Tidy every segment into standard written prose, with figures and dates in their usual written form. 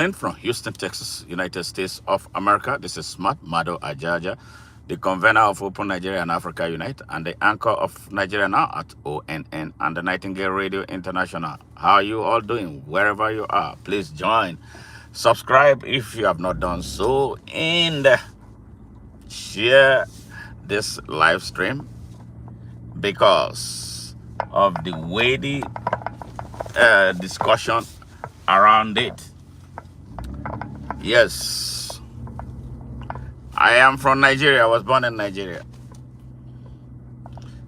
And from Houston, Texas, United States of America, this is Smart Mado Ajaja, the convener of Open Nigeria and Africa Unite, and the anchor of Nigeria Now at ONN and the Nightingale Radio International. How are you all doing? Wherever you are, please join. Subscribe if you have not done so, and share this live stream because of the weighty discussion around it. Yes, I am from Nigeria. I was born in Nigeria.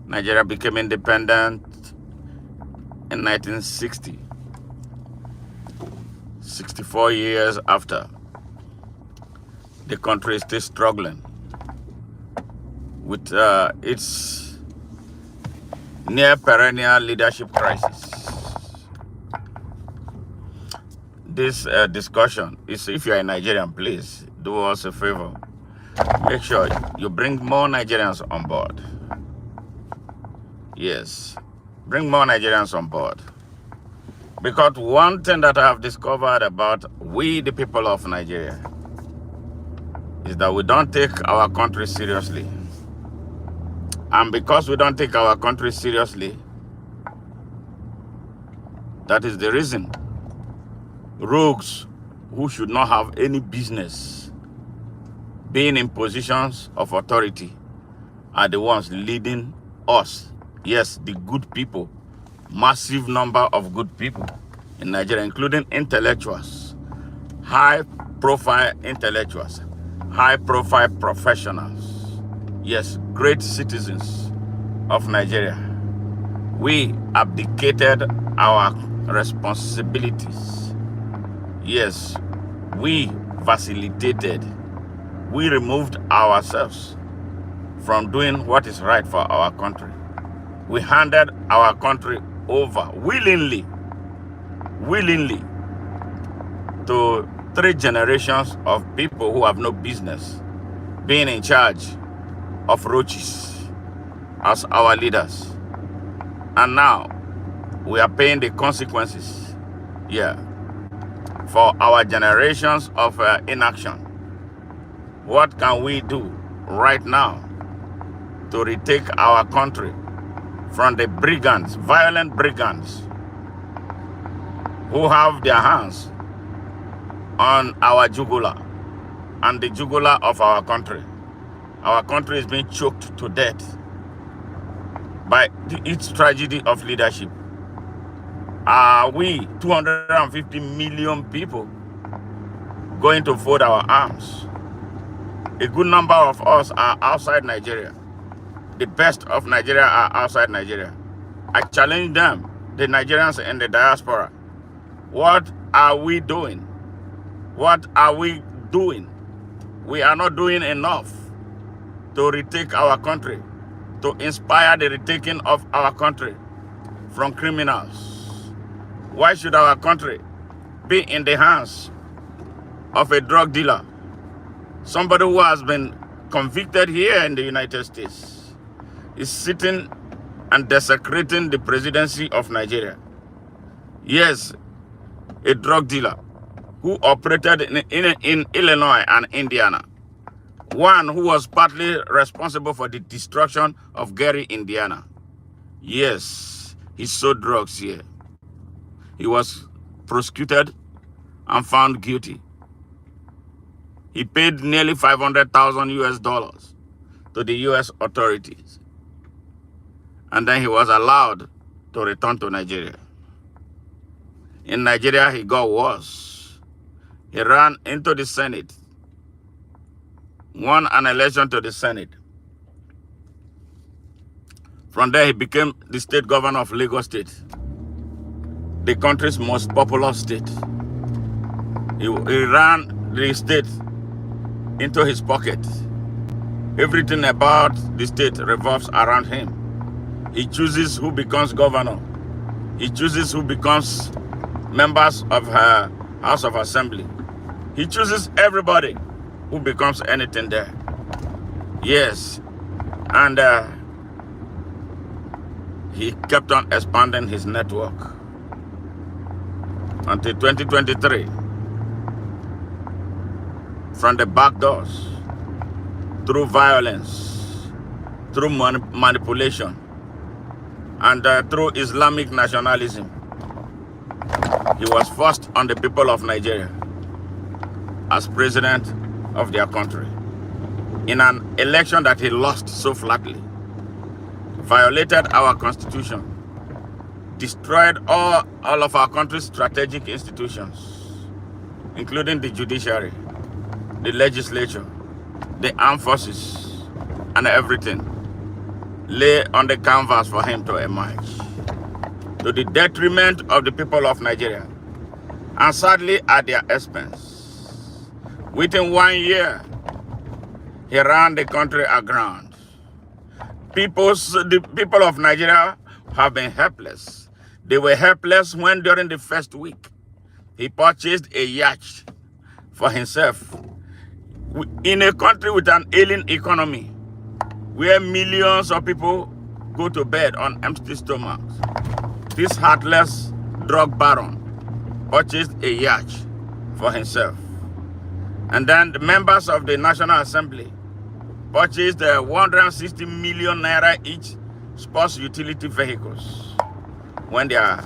Nigeria became independent in 1960, 64 years after. The country is still struggling with its near perennial leadership crisis. This discussion is, if you're a Nigerian, please do us a favor. Make sure you bring more Nigerians on board. Yes, bring more Nigerians on board. Because one thing that I have discovered about we, the people of Nigeria, is that we don't take our country seriously. And because we don't take our country seriously, that is the reason rogues who should not have any business being in positions of authority are the ones leading us. Yes, the good people, massive number of good people in Nigeria, including intellectuals, high-profile intellectuals, high-profile professionals. Yes, great citizens of Nigeria. We abdicated our responsibilities. Yes, we facilitated. We removed ourselves from doing what is right for our country. We handed our country over willingly to 3 generations of people who have no business being in charge of roaches as our leaders. And now we are paying the consequences, for our generations of inaction. What can we do right now to retake our country from the brigands, violent brigands, who have their hands on our jugular and the jugular of our country? Our country is being choked to death by its tragedy of leadership. Are we 250 million people going to fold our arms? A good number of us are outside Nigeria. The best of Nigeria are outside Nigeria. I challenge them, the Nigerians in the diaspora. What are we doing? What are we doing? We are not doing enough to retake our country, to inspire the retaking of our country from criminals. Why should our country be in the hands of a drug dealer? Somebody who has been convicted here in the United States is sitting and desecrating the presidency of Nigeria. Yes, a drug dealer who operated in Illinois and Indiana. One who was partly responsible for the destruction of Gary, Indiana. Yes, he sold drugs here. He was prosecuted and found guilty. He paid nearly 500,000 US dollars to the US authorities. And then he was allowed to return to Nigeria. In Nigeria, he got worse. He ran into the Senate, won an election to the Senate. From there, he became the state governor of Lagos State, the country's most populous state. He ran the state into his pocket. Everything about the state revolves around him. He chooses who becomes governor. He chooses who becomes members of her House of Assembly. He chooses everybody who becomes anything there. Yes, and he kept on expanding his network until 2023. from the back doors, through violence, through manipulation, and through Islamic nationalism. He was forced on the people of Nigeria as president of their country in an election that he lost so flatly, violated our constitution, destroyed all of our country's strategic institutions, including the judiciary, the legislature, the armed forces, and everything lay on the canvas for him to emerge, to the detriment of the people of Nigeria, and sadly at their expense. Within 1 year, he ran the country aground. The people of Nigeria have been helpless. They were helpless when during the first week, he purchased a yacht for himself in a country with an ailing economy, where millions of people go to bed on empty stomachs. This heartless drug baron purchased a yacht for himself. And then the members of the National Assembly purchased 160 million naira each sports utility vehicles when their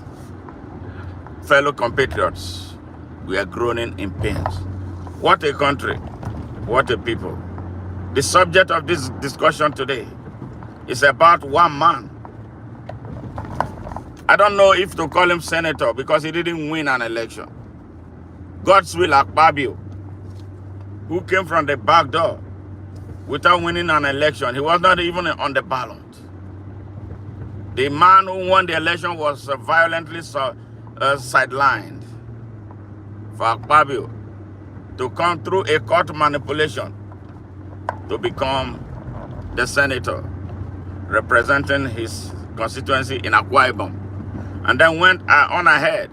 fellow compatriots were groaning in pains. What a country, what a people. The subject of this discussion today is about one man. I don't know if to call him senator because he didn't win an election. Godswill Akpabio, who came from the back door without winning an election. He was not even on the ballot. The man who won the election was violently sidelined for Akpabio to come through a court manipulation to become the senator representing his constituency in Akwa Ibom, and then went on ahead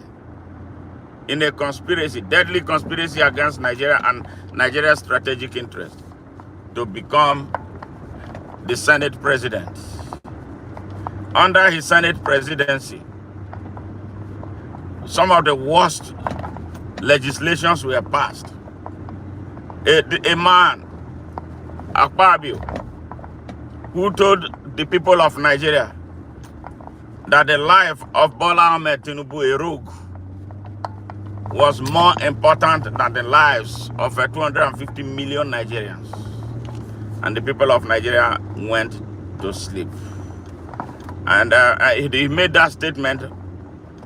in a conspiracy, deadly conspiracy against Nigeria and Nigeria's strategic interest to become the Senate president. Under his Senate presidency, some of the worst legislations were passed. A man, Akpabio, who told the people of Nigeria that the life of Bola Ahmed Tinubu, a rogue, was more important than the lives of 250 million Nigerians. And the people of Nigeria went to sleep. And he made that statement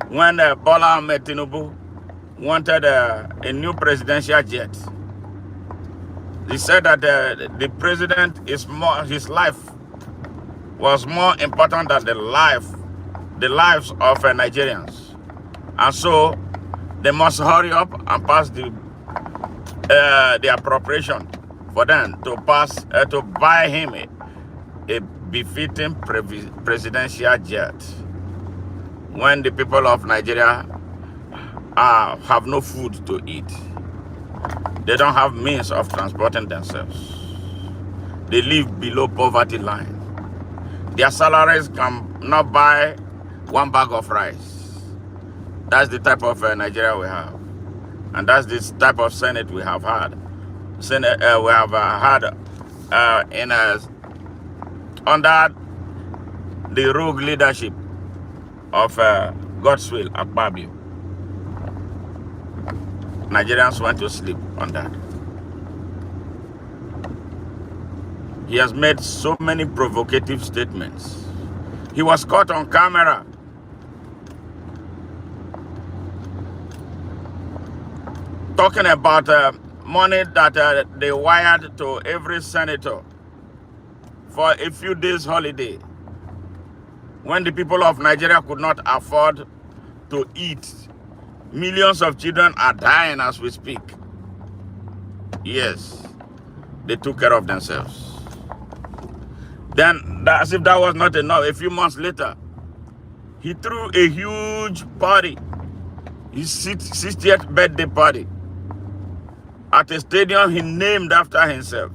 when Bola Ahmed Tinubu wanted a new presidential jet. He said that the president his life was more important than the lives of Nigerians. And so they must hurry up and pass the appropriation for them to buy him a befitting presidential jet when the people of Nigeria have no food to eat. They don't have means of transporting themselves. They live below poverty line. Their salaries cannot buy one bag of rice. That's the type of Nigeria we have. And that's the type of Senate we have had. We have had under the rogue leadership of Godswill Akpabio. Nigerians went to sleep on that. He has made so many provocative statements. He was caught on camera talking about money that they wired to every senator for a few days holiday when the people of Nigeria could not afford to eat. Millions of children are dying as we speak. Yes, they took care of themselves. Then, as if that was not enough, a few months later, he threw a huge party, his 60th birthday party, at a stadium he named after himself.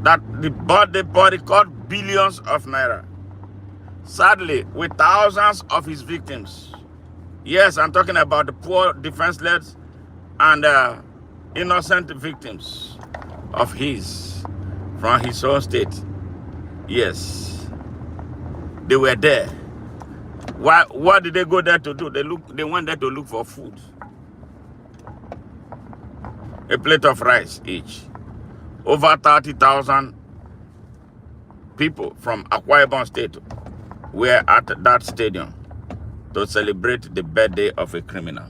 That the birthday party cost billions of naira. Sadly, with thousands of his victims. Yes, I'm talking about the poor, defenseless, and innocent victims of his from his own state. Yes, they were there. What did they go there to do? They went there to look for food. A plate of rice each. Over 30,000 people from Akpabio State were at that stadium to celebrate the birthday of a criminal.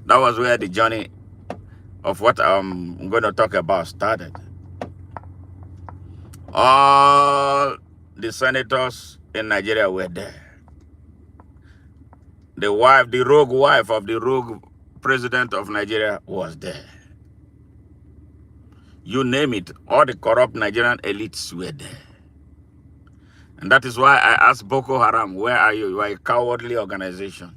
That was where the journey of what I'm going to talk about started. All the senators in Nigeria were there. The rogue wife of the rogue president of Nigeria was there. You name it, all the corrupt Nigerian elites were there. And that is why I asked Boko Haram, where are you? You are a cowardly organization.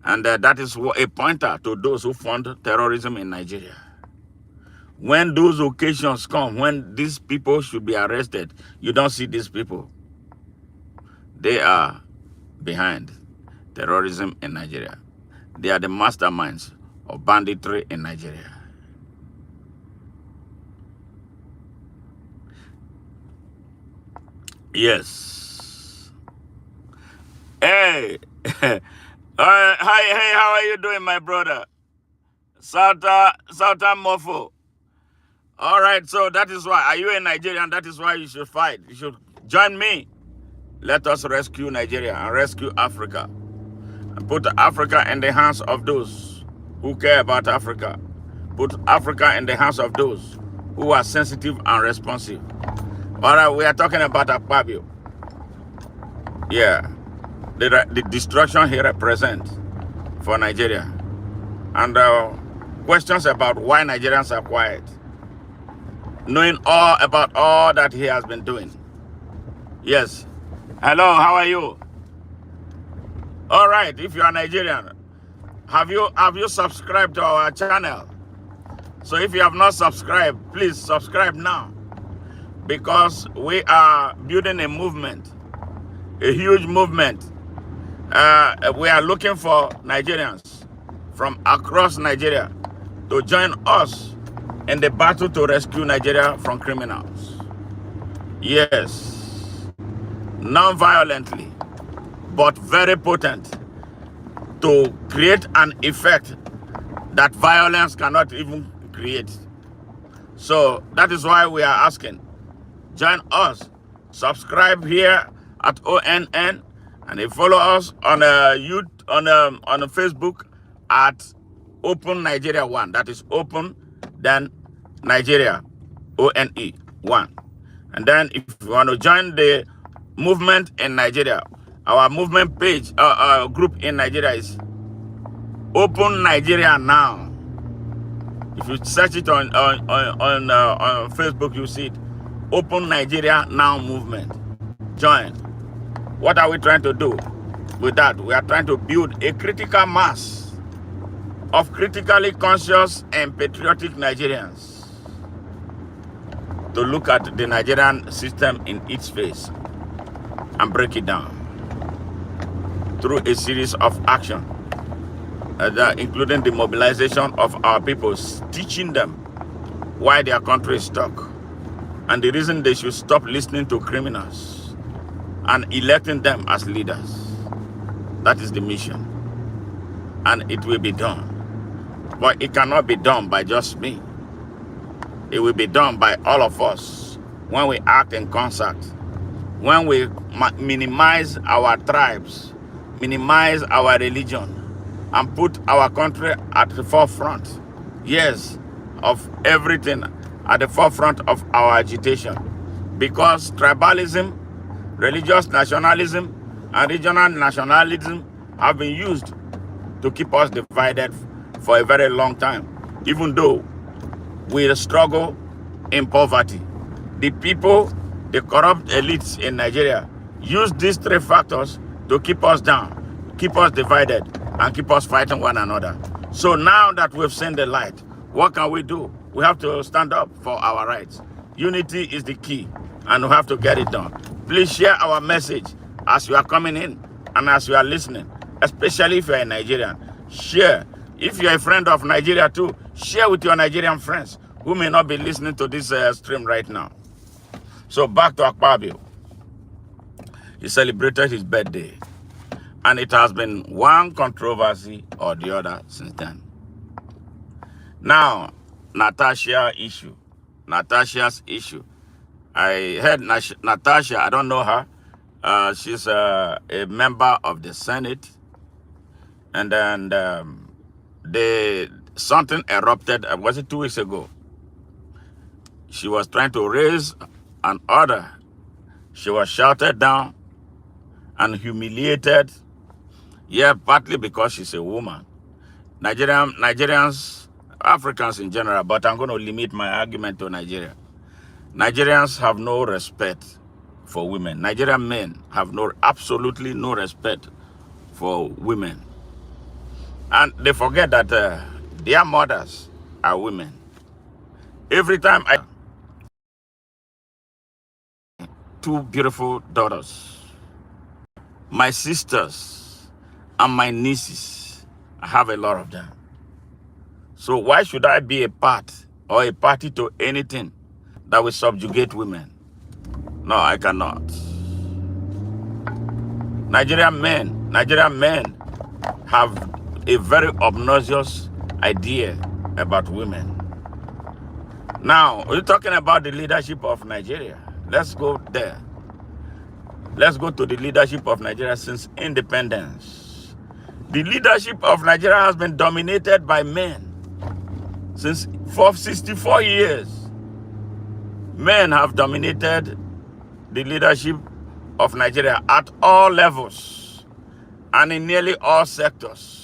And that is a pointer to those who fund terrorism in Nigeria. When those occasions come, when these people should be arrested, you don't see these people. They are behind terrorism in Nigeria. They are the masterminds of banditry in Nigeria. Yes. Hey. Hi, hey, how are you doing, my brother? Southern Mofo. All right, so that is why. Are you a Nigerian? That is why you should fight. You should join me. Let us rescue Nigeria and rescue Africa. And put Africa in the hands of those who care about Africa. Put Africa in the hands of those who are sensitive and responsive. All right, we are talking about Akpabio. Yeah, the destruction he represents for Nigeria. And questions about why Nigerians are quiet. Knowing all about all that he has been doing. Yes. Hello, how are you? All right, if you are Nigerian, have you subscribed to our channel? So if you have not subscribed, please subscribe now. Because we are building a movement, a huge movement. We are looking for Nigerians from across Nigeria to join us in the battle to rescue Nigeria from criminals. Yes, non-violently, but very potent to create an effect that violence cannot even create. So that is why we are asking. Join us. Subscribe here at ONN, and follow us on Facebook at Open Nigeria 1. That is Open, then Nigeria, ONE 1. And then if you want to join the movement in Nigeria, our movement page, group in Nigeria is Open Nigeria Now. If you search it on Facebook, you see it. Open Nigeria Now movement. Join. What are we trying to do with that? We are trying to build a critical mass of critically conscious and patriotic Nigerians to look at the Nigerian system in its face and break it down through a series of action, including the mobilization of our people, teaching them why their country is stuck and the reason they should stop listening to criminals and electing them as leaders. That is the mission. And it will be done. But it cannot be done by just me. It will be done by all of us when we act in concert, when we minimize our tribes, minimize our religion, and put our country at the forefront, yes, of everything, at the forefront of our agitation. Because tribalism, religious nationalism, and regional nationalism have been used to keep us divided for a very long time, even though we struggle in poverty. The people, the corrupt elites in Nigeria, use these three factors to keep us down, keep us divided, and keep us fighting one another. So now that we've seen the light, what can we do? We have to stand up for our rights. Unity is the key, and we have to get it done. Please share our message as you are coming in and as you are listening, especially if you're a Nigerian. Share. If you're a friend of Nigeria too, share with your Nigerian friends who may not be listening to this stream right now. So back to Akpabio. He celebrated his birthday. And it has been one controversy or the other since then. Now, Natasha's issue. I heard Natasha, I don't know her. She's a member of the Senate. And then something erupted, was it 2 weeks ago? She was trying to raise an order. She was shouted down and humiliated. Yeah, partly because she's a woman. Nigerians, Africans in general, but I'm going to limit my argument to Nigeria. Nigerians have no respect for women. Nigerian men have absolutely no respect for women. And they forget that their mothers are women. Every time I two beautiful daughters, my sisters and my nieces, I have a lot of them. So why should I be a part or a party to anything that will subjugate women? No, I cannot. Nigerian men have a very obnoxious idea about women. Now, we're talking about the leadership of Nigeria. Let's go there. Let's go to the leadership of Nigeria since independence. The leadership of Nigeria has been dominated by men for 64 years. Men have dominated the leadership of Nigeria at all levels and in nearly all sectors.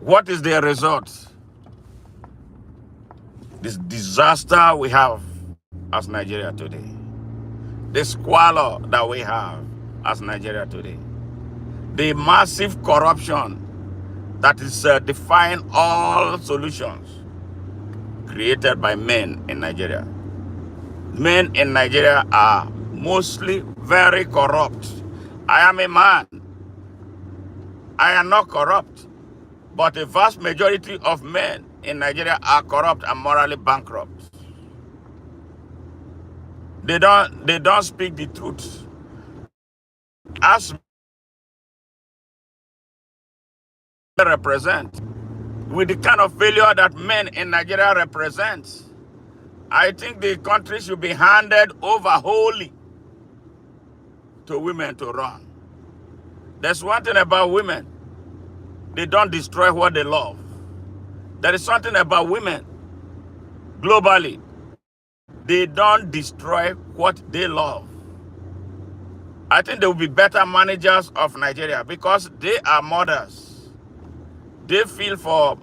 What is the result? This disaster we have as Nigeria today. The squalor that we have as Nigeria today. The massive corruption that is defying all solutions created by men in Nigeria. Men in Nigeria are mostly very corrupt. I am a man. I am not corrupt. But a vast majority of men in Nigeria are corrupt and morally bankrupt. They don't speak the truth. As they represent, with the kind of failure that men in Nigeria represent, I think the country should be handed over wholly to women to run. There's one thing about women. They don't destroy what they love. There is something about women globally. They don't destroy what they love. I think they will be better managers of Nigeria because they are mothers. They feel for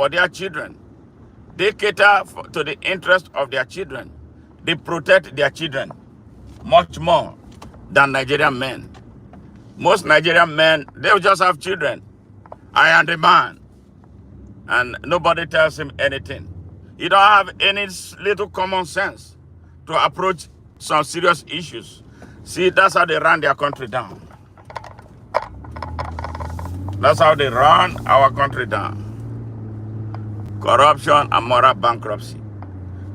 their children. They cater to the interest of their children. They protect their children much more than Nigerian men. Most Nigerian men, they will just have children. I am the man. And nobody tells him anything. He don't have any little common sense to approach some serious issues. See, that's how they run their country down. That's how they run our country down. Corruption and moral bankruptcy.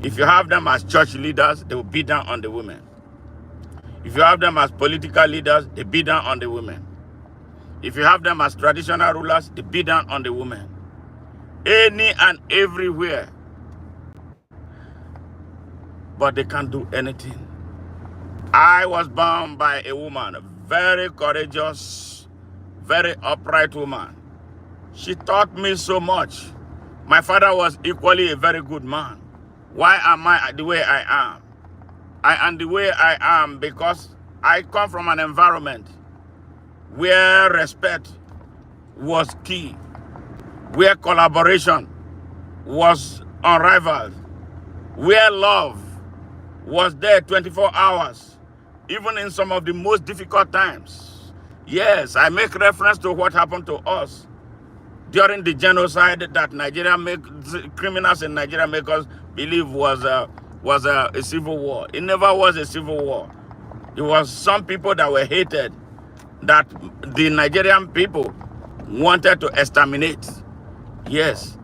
If you have them as church leaders, they will beat down on the women. If you have them as political leaders, they beat down on the women. If you have them as traditional rulers, they beat down on the women. Any and everywhere. But they can't do anything. I was born by a woman, a very courageous, very upright woman. She taught me so much. My father was equally a very good man. Why am I the way I am? I am the way I am because I come from an environment where respect was key, where collaboration was unrivaled, where love was there 24 hours, even in some of the most difficult times. Yes, I make reference to what happened to us during the genocide that criminals in Nigeria make us believe was a civil war. It never was a civil war. It was some people that were hated, that the Nigerian people wanted to exterminate. Yes.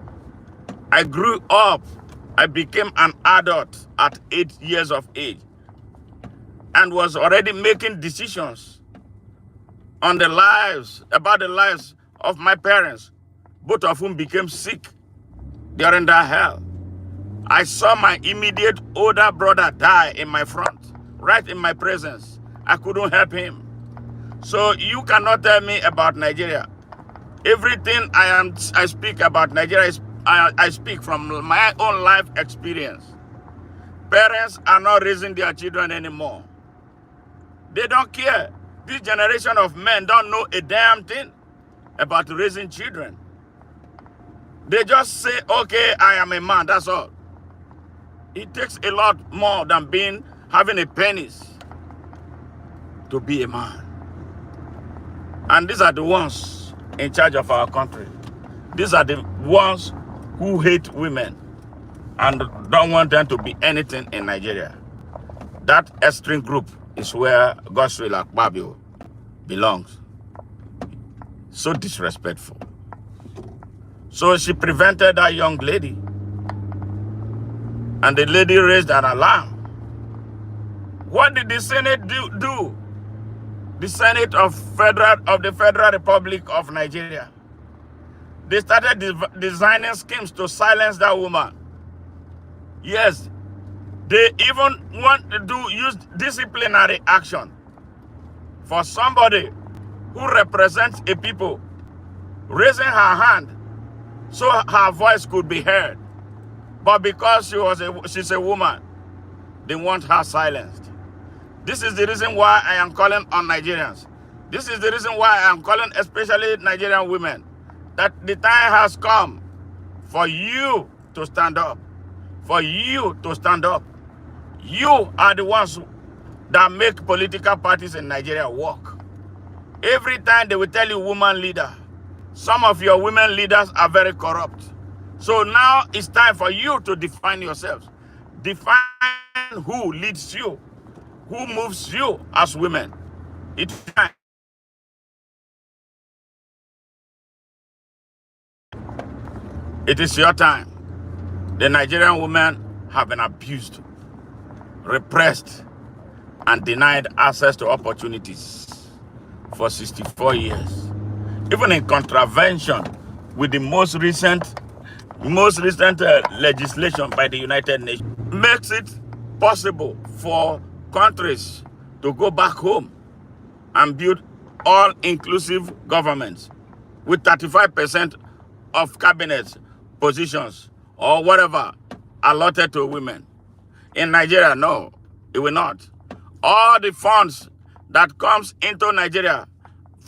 I grew up. I became an adult at 8 years of age and was already making decisions on about the lives of my parents, both of whom became sick during that hell. I saw my immediate older brother die in my front, right in my presence. I couldn't help him. So you cannot tell me about Nigeria. Everything I speak about Nigeria is I speak from my own life experience. Parents are not raising their children anymore. They don't care. This generation of men don't know a damn thing about raising children. They just say, okay, I am a man, that's all. It takes a lot more than having a penis to be a man. And these are the ones in charge of our country. These are the ones who hate women and don't want them to be anything in Nigeria. That extreme group is where Godswill Akpabio belongs. So disrespectful. So she prevented that young lady. And the lady raised an alarm. What did the Senate do? The Senate of the Federal Republic of Nigeria. They started designing schemes to silence that woman. Yes, they even want to use disciplinary action for somebody who represents a people raising her hand so her voice could be heard. But because she's a woman, they want her silenced. This is the reason why I am calling on Nigerians. This is the reason why I am calling especially Nigerian women that the time has come for you to stand up. For you to stand up. You are the ones that make political parties in Nigeria work. Every time they will tell you woman leader. Some of your women leaders are very corrupt. So now it's time for you to define yourselves. Define who leads you, who moves you as women. It's time. It is your time. The Nigerian women have been abused, repressed, and denied access to opportunities for 64 years. Even in contravention with the most recent legislation by the United Nations, makes it possible for countries to go back home and build all-inclusive governments with 35% of cabinet positions or whatever allotted to women. In Nigeria, no, it will not. All the funds that comes into Nigeria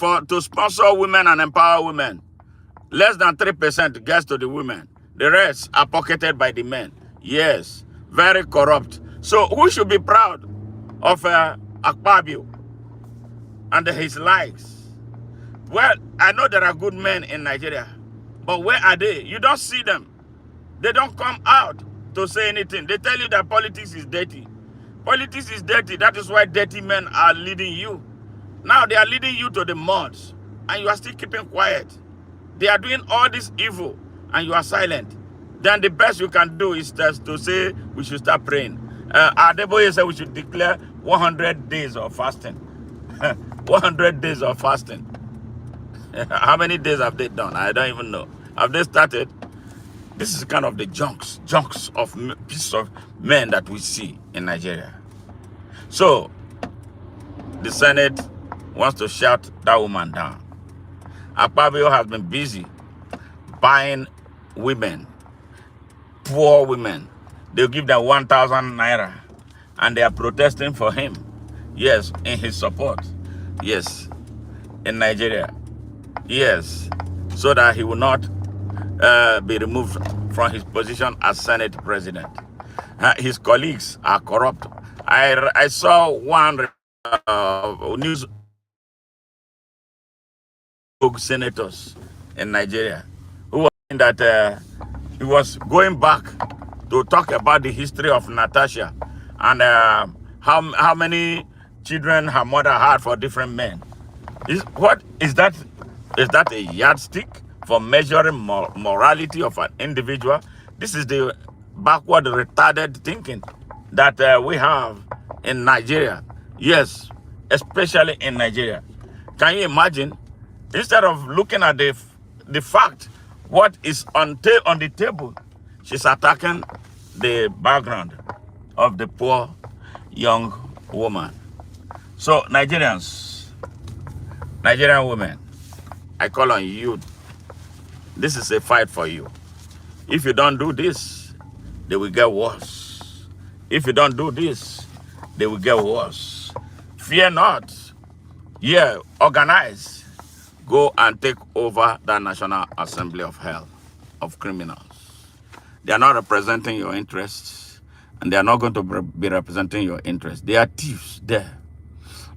to sponsor women and empower women, less than 3% gets to the women. The rest are pocketed by the men. Yes, very corrupt. So who should be proud of Akpabio and his likes? Well, I know there are good men in Nigeria, but where are they? You don't see them. They don't come out to say anything. They tell you that politics is dirty. Politics is dirty. That is why dirty men are leading you. Now they are leading you to the muds, and you are still keeping quiet. They are doing all this evil, and you are silent. Then the best you can do is just to say we should start praying. Adeboye said we should declare 100 days of fasting. 100 days of fasting. How many days have they done? I don't even know. Have they started? This is kind of the junks of pieces of men that we see in Nigeria. So, the Senate wants to shut that woman down. Akpabio has been busy buying women, poor women. They'll give them 1,000 naira and they are protesting for him. Yes, in his support. Yes, in Nigeria. Yes, so that he will not be removed from his position as Senate President. His colleagues are corrupt. I saw one news senators in Nigeria who were saying that he was going back to talk about the history of Natasha and how many children her mother had for different men. What is that Is that a yardstick for measuring morality of an individual? This is the backward, retarded thinking that we have in Nigeria. Yes, especially in Nigeria. Can you imagine? Instead of looking at the fact, what is on the table, she's attacking the background of the poor young woman. So Nigerian women, I call on you. This is a fight for you. If you don't do this, they will get worse. If you don't do this, they will get worse. Fear not. Yeah, organize. Go and take over the National Assembly of Hell of criminals. They are not representing your interests, and they are not going to be representing your interests. They are thieves there.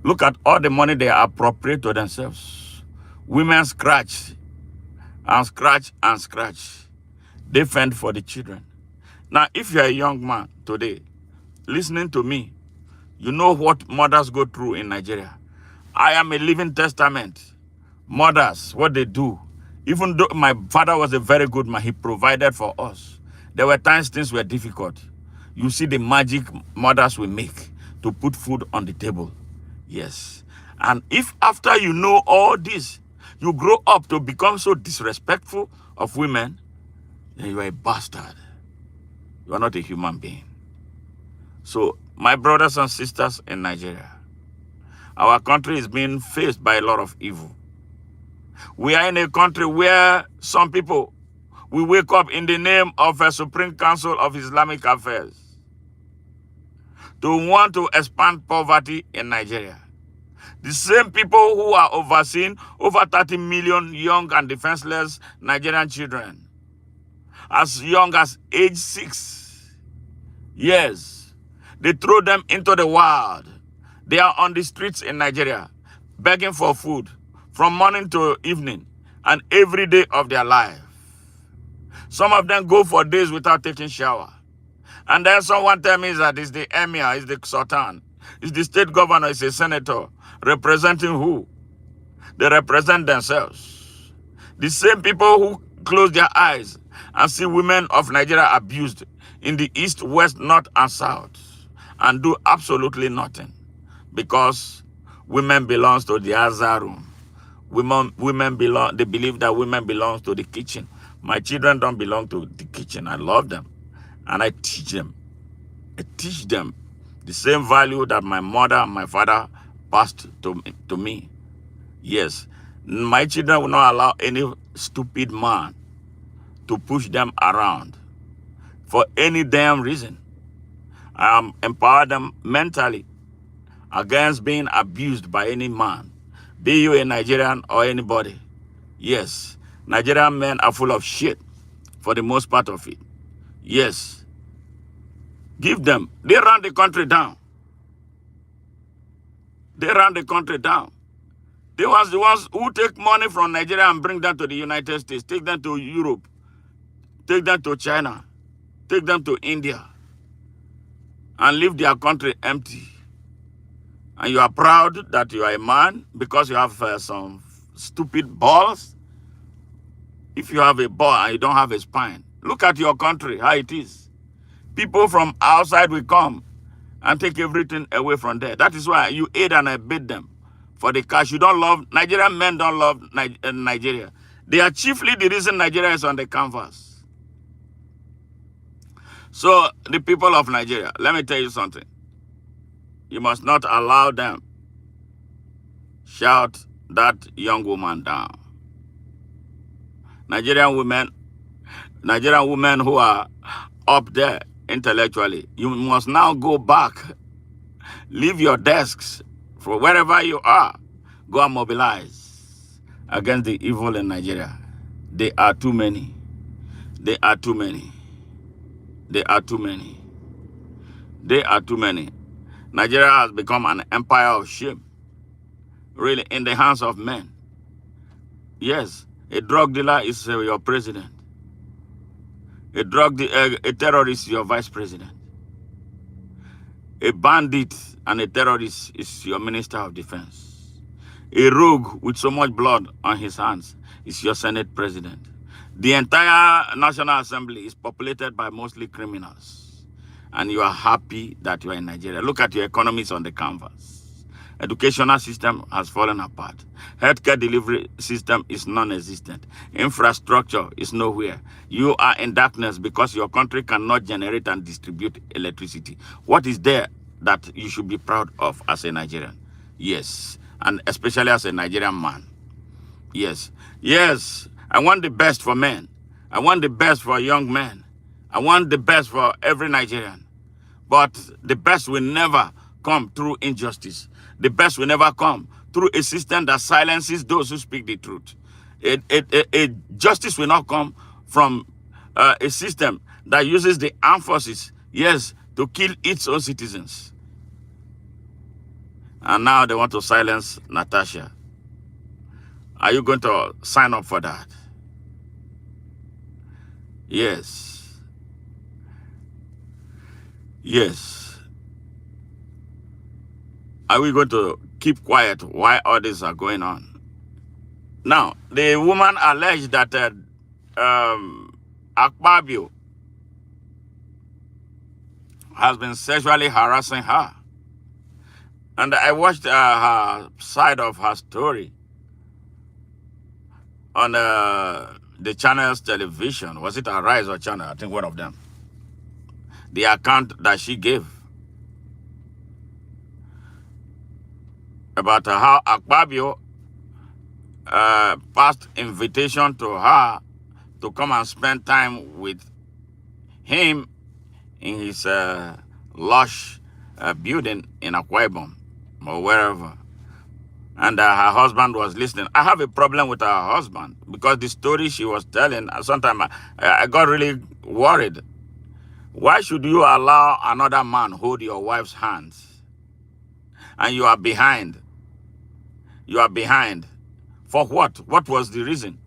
Look at all the money they appropriate to themselves. Women scratch and scratch and scratch. They fend for the children. Now, if you're a young man today, listening to me, you know what mothers go through in Nigeria. I am a living testament. Mothers, what they do. Even though my father was a very good man, he provided for us. There were times things were difficult. You see the magic mothers will make to put food on the table. Yes. And if after you know all this, you grow up to become so disrespectful of women, then you are a bastard. You are not a human being. So, my brothers and sisters in Nigeria, our country is being faced by a lot of evil. We are in a country where some people will wake up in the name of a Supreme Council of Islamic Affairs to want to expand poverty in Nigeria. The same people who are overseeing over 30 million young and defenseless Nigerian children, as young as age 6. Yes, they throw them into the wild. They are on the streets in Nigeria, begging for food from morning to evening and every day of their life. Some of them go for days without taking shower. And then someone tell me that it's the emir, it's the sultan, it's the state governor, it's a senator. Representing who? They represent themselves. The same people who close their eyes and see women of Nigeria abused in the east, west, north, and south and do absolutely nothing because women belong to the Azar room. They believe that women belong to the kitchen. My children don't belong to the kitchen. I love them and I teach them. I teach them the same value that my mother and my father passed to me. Yes, my children will not allow any stupid man to push them around for any damn reason. I empower them mentally against being abused by any man, be you a Nigerian or anybody. Yes, Nigerian men are full of shit for the most part of it. Yes, give them. They run the country down. They run the country down. They was the ones who take money from Nigeria and bring them to the United States, take them to Europe, take them to China, take them to India, and leave their country empty. And you are proud that you are a man because you have some stupid balls. If you have a ball and you don't have a spine, look at your country, how it is. People from outside will come and take everything away from there. That is why you aid and abet them for the cash. You don't love, Nigerian men don't love Nigeria. They are chiefly the reason Nigeria is on the canvas. So the people of Nigeria, let me tell you something. You must not allow them shout that young woman down. Nigerian women who are up there intellectually, you must now go back. Leave your desks for wherever you are. Go and mobilize against the evil in Nigeria. They are too many. They are too many. They are too many. They are too many. Nigeria has become an empire of shame, really, in the hands of men. Yes, a drug dealer is your president. A terrorist is your vice president. A bandit and a terrorist is your minister of defense. A rogue with so much blood on his hands is your Senate president. The entire National Assembly is populated by mostly criminals. And you are happy that you are in Nigeria. Look at your economies on the canvas. Educational system has fallen apart. Healthcare delivery system is non-existent. Infrastructure is nowhere. You are in darkness because your country cannot generate and distribute electricity. What is there that you should be proud of as a Nigerian? Yes, and especially as a Nigerian man. Yes, yes, I want the best for men. I want the best for young men. I want the best for every Nigerian. But the best will never come through injustice. The best will never come through a system that silences those who speak the truth. Justice will not come from a system that uses the armed forces, yes, to kill its own citizens. And now they want to silence Natasha. Are you going to sign up for that? Yes. Yes. Are we going to keep quiet while all this are going on? Now, the woman alleged that Akpabio has been sexually harassing her. And I watched her side of her story on the channel's television. Was it Arise or Channel? I think one of them. The account that she gave about how Akpabio passed invitation to her to come and spend time with him in his lush building in Akpabio or wherever. And her husband was listening. I have a problem with her husband because the story she was telling, sometimes I got really worried. Why should you allow another man hold your wife's hands? And you are behind. You are behind. For what? What was the reason?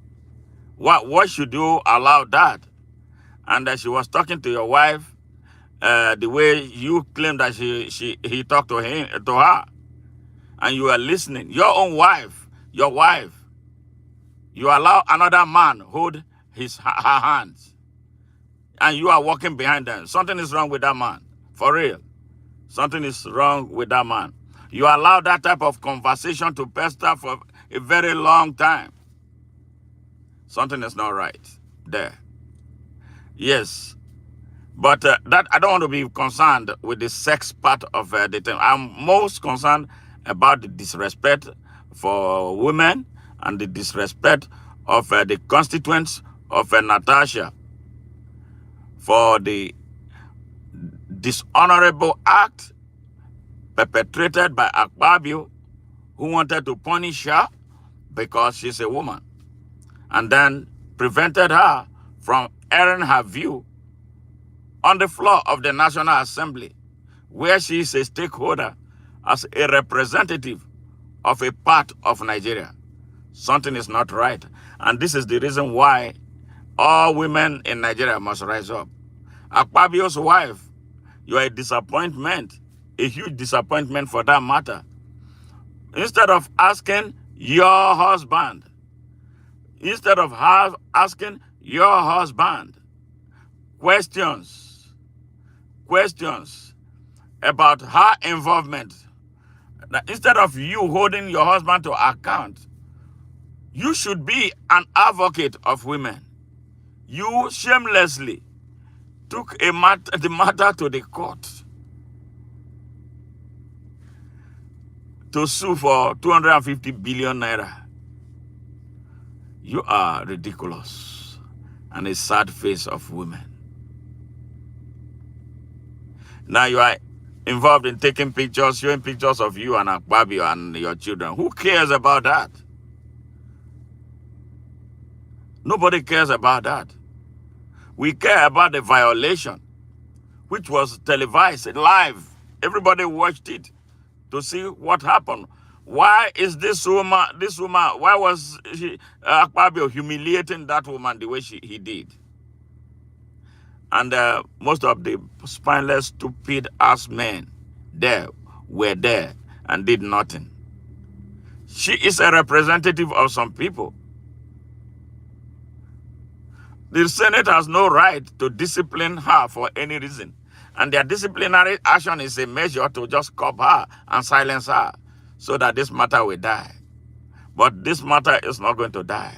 Why should you allow that? And she was talking to your wife the way you claim that he talked to her. And you are listening. Your own wife, your wife, you allow another man hold her hands. And you are walking behind them. Something is wrong with that man. For real. Something is wrong with that man. You allow that type of conversation to pester for a very long time. Something is not right there. Yes. But that I don't want to be concerned with the sex part of the thing. I'm most concerned about the disrespect for women and the disrespect of the constituents of Natasha for the dishonorable act perpetrated by Akpabio, who wanted to punish her because she's a woman, and then prevented her from airing her view on the floor of the National Assembly, where she is a stakeholder as a representative of a part of Nigeria. Something is not right. And this is the reason why all women in Nigeria must rise up. Akpabio's wife, you are a disappointment, a huge disappointment for that matter. Instead of asking your husband, asking your husband questions about her involvement, instead of you holding your husband to account, you should be an advocate of women. You shamelessly took the matter to the court to sue for 250 billion naira. You are ridiculous and a sad face of women. Now you are involved in taking pictures, showing pictures of you and Akpabio and your children. Who cares about that? Nobody cares about that. We care about the violation, which was televised live. Everybody watched it to see what happened. Why is this woman, why was Akpabio humiliating that woman the way he did? And most of the spineless, stupid ass men were there and did nothing. She is a representative of some people. The Senate has no right to discipline her for any reason. And their disciplinary action is a measure to just curb her and silence her so that this matter will die. But this matter is not going to die.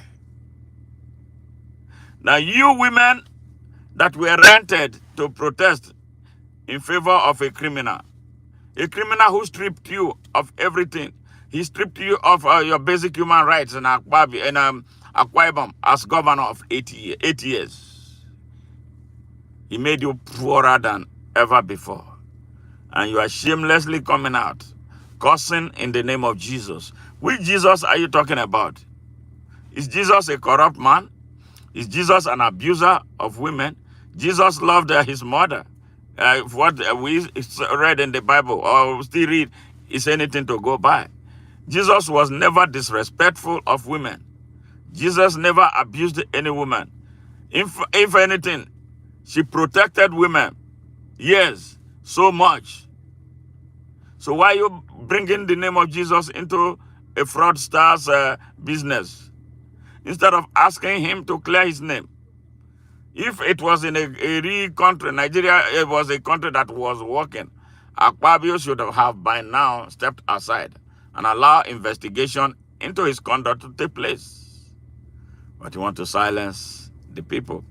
Now, you women that were rented to protest in favor of a criminal who stripped you of everything. He stripped you of your basic human rights in Akpabio and Akpabio as governor of 8 years. He made you poorer than ever before. And you are shamelessly coming out, cursing in the name of Jesus. Which Jesus are you talking about? Is Jesus a corrupt man? Is Jesus an abuser of women? Jesus loved his mother. What we read in the Bible or still read is anything to go by. Jesus was never disrespectful of women. Jesus never abused any woman. If anything, she protected women. Yes, so much. So why are you bringing the name of Jesus into a fraudster's business instead of asking him to clear his name? If it was in a real country, Nigeria, it was a country that was working, Akpabio should have by now stepped aside and allow investigation into his conduct to take place. But you want to silence the people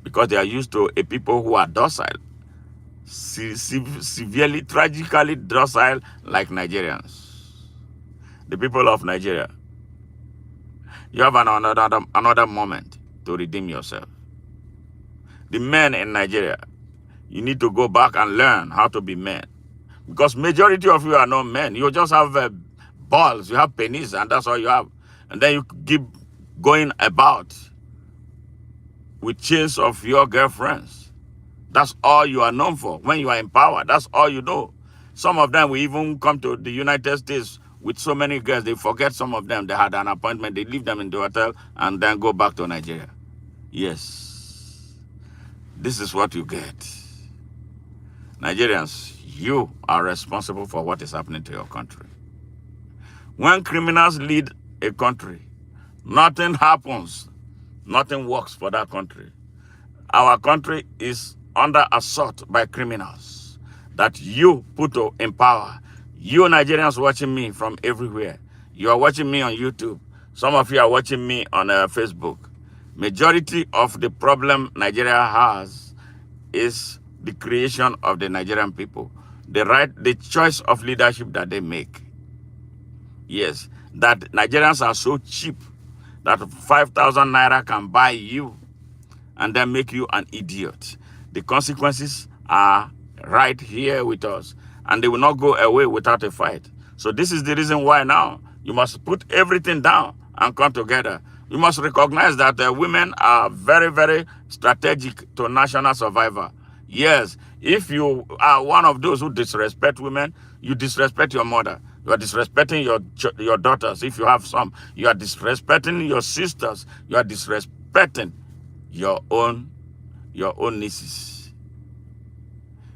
because they are used to a people who are docile, severely, tragically docile like Nigerians. The people of Nigeria, you have another moment to redeem yourself. The men in Nigeria, you need to go back and learn how to be men. Because majority of you are not men. You just have balls, you have penis, and that's all you have. And then you keep going about with chains of your girlfriends. That's all you are known for. When you are in power, that's all you know. Some of them will even come to the United States with so many girls, they forget some of them. They had an appointment, they leave them in the hotel, and then go back to Nigeria. Yes. This is what you get. Nigerians, you are responsible for what is happening to your country. When criminals lead a country, nothing happens. Nothing works for that country. Our country is under assault by criminals that you put in power. You Nigerians watching me from everywhere. You are watching me on YouTube. Some of you are watching me on Facebook. Majority of the problem Nigeria has is the creation of the Nigerian people. The choice of leadership that they make. Yes, that Nigerians are so cheap that 5,000 naira can buy you and then make you an idiot. The consequences are right here with us, and they will not go away without a fight. So this is the reason why now you must put everything down and come together. You must recognize that women are very, very strategic to national survival. Yes, if you are one of those who disrespect women, you disrespect your mother. You are disrespecting your daughters, if you have some. You are disrespecting your sisters. You are disrespecting your own nieces.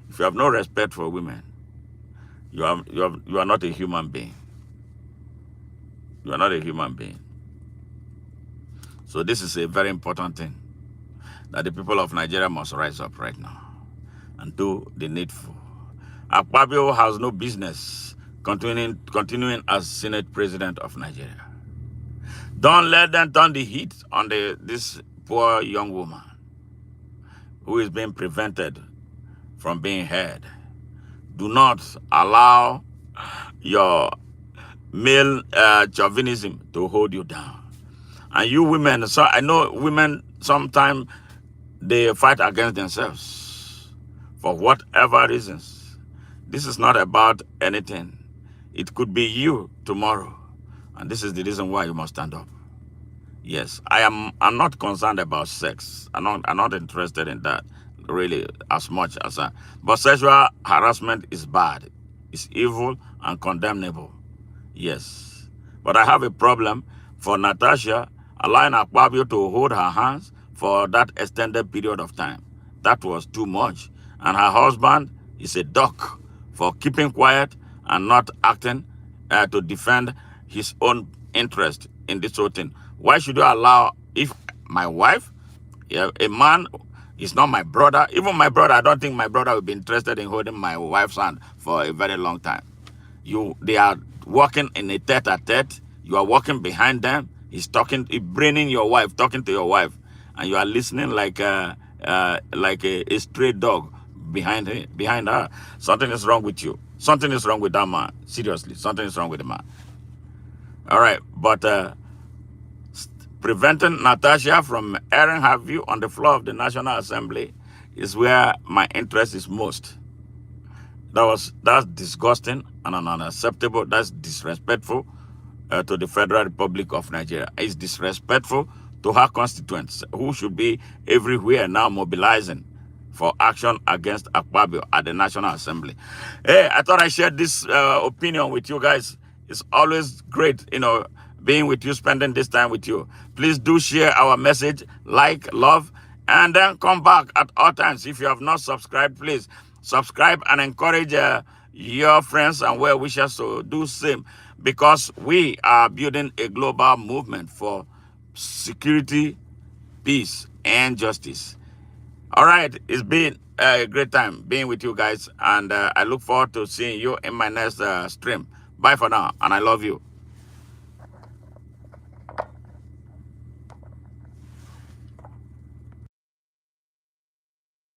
If you have no respect for women, you are not a human being. You are not a human being. So this is a very important thing that the people of Nigeria must rise up right now and do the needful. Akpabio has no business continuing as Senate President of Nigeria. Don't let them turn the heat on this poor young woman who is being prevented from being heard. Do not allow your male chauvinism to hold you down. And you women, so I know women sometimes they fight against themselves for whatever reasons. This is not about anything. It could be you tomorrow. And this is the reason why you must stand up. Yes, I'm not concerned about sex. I'm not interested in that really as much as but sexual harassment is bad. It's evil and condemnable. Yes. But I have a problem for Natasha allowing Akpabio to hold her hands for that extended period of time. That was too much. And her husband is a duck for keeping quiet and not acting to defend his own interest in this whole thing. Why should you allow, if my wife, yeah, a man is not my brother, even my brother, I don't think my brother would be interested in holding my wife's hand for a very long time. They are walking in a tete-a-tete. You are walking behind them. He's talking, bringing your wife, talking to your wife, and you are listening like a stray dog behind her. Something is wrong with you. Something is wrong with that man. Seriously, something is wrong with the man. All right, but preventing Natasha from airing her view on the floor of the National Assembly is where my interest is most. That's disgusting and unacceptable. That's disrespectful to the Federal Republic of Nigeria. It's disrespectful to her constituents who should be everywhere now mobilizing for action against Akpabio at the National Assembly. Hey, I thought I shared this opinion with you guys. It's always great, being with you, spending this time with you. Please do share our message, like, love, and then come back at all times. If you have not subscribed, please subscribe and encourage your friends and well wishers to do same, because we are building a global movement for security, peace, and justice. All right, it's been a great time being with you guys, and I look forward to seeing you in my next stream. Bye for now, and I love you.